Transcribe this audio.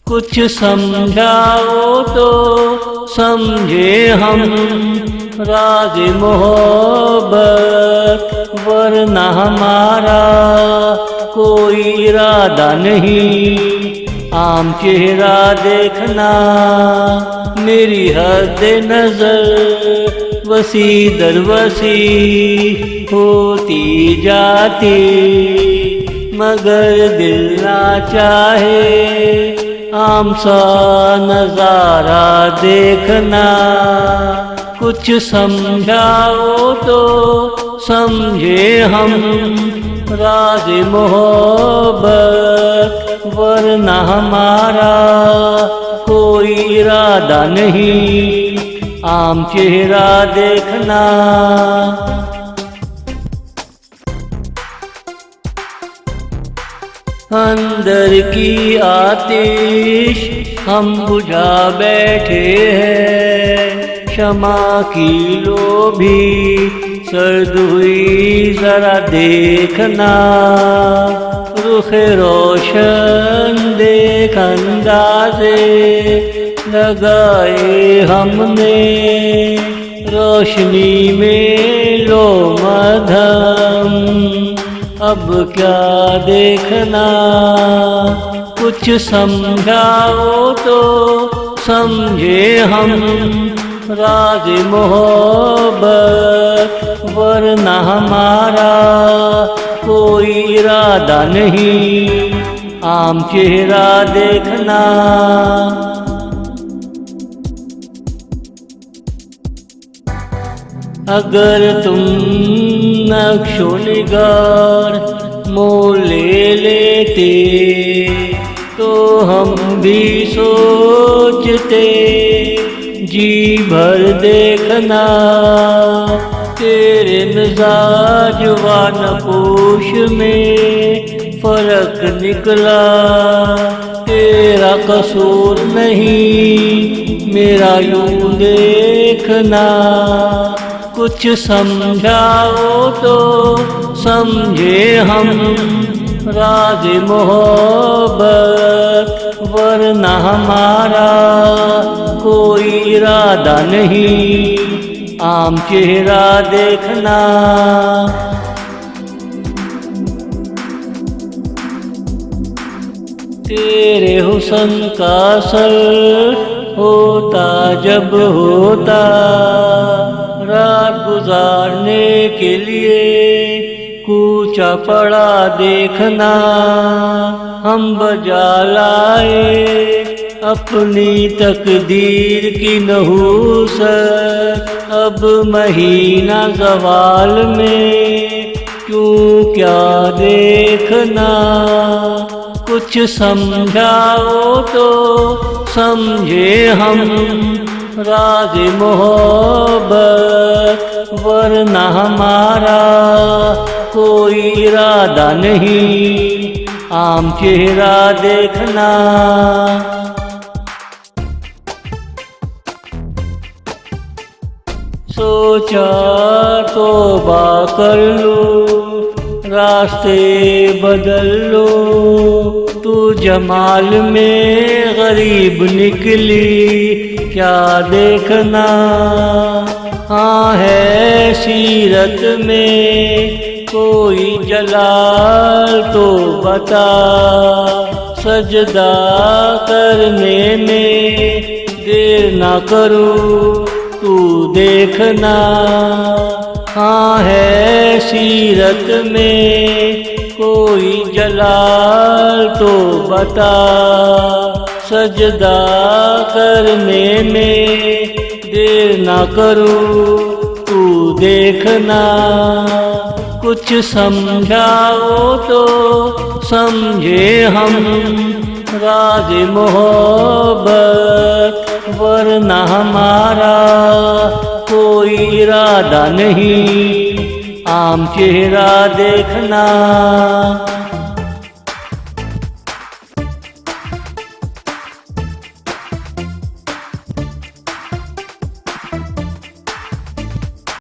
कुछ समझाओ तो समझे हम राज मोहब्बत, वरना हमारा कोई इरादा नहीं। आम चेहरा देखना मेरी हद नजर वसी दर वसी होती जाती, मगर दिल ना चाहे आम सा नजारा देखना। कुछ समझाओ तो समझे हम राज मोहब्बत, वरना हमारा कोई इरादा नहीं। आम चेहरा देखना। अंदर की आतिश हम बुझा बैठे हैं, शमा की लो भी सर्द हुई जरा देखना। रुख रोशन देख अंदाज़े लगाए हमने, रोशनी में लो मधम अब क्या देखना। कुछ समझाओ तो समझे हम राज मोहब्बत, वरना हमारा कोई इरादा नहीं। आम चेहरा देखना। अगर तुम नक्शो निगार मोल ले लेते तो हम भी सोचते जी भर देखना। तेरे मिजाज व नपोश में फर्क निकला, तेरा कसूर नहीं मेरा यूं देखना। कुछ समझाओ तो समझे हम राज मोहब्बत, वरना हमारा कोई इरादा नहीं। आम चेहरा देखना। तेरे हुस्न का असर होता जब होता, रात गुजारने के लिए कूचा पड़ा देखना। हम बजा लाए अपनी तकदीर की नहूसत, अब महीना ज़वाल में क्यों क्या देखना। कुछ समझाओ तो समझे हम राज मोहब्बत, वरना हमारा कोई इरादा नहीं। आम चेहरा देखना। सोचा तौबा कर लो रास्ते बदल लो, तू जमाल में गरीब निकली क्या देखना। हाँ है सीरत में कोई जलाल तो बता, सजदा करने में देर ना करूँ तू देखना। हाँ है सीरत में कोई जलाल तो बता, सजदा करने में देर ना करूँ तू देखना। कुछ समझाओ तो समझे हम राज मोहब्बत, वरना हमारा कोई इरादा नहीं। आम चेहरा देखना।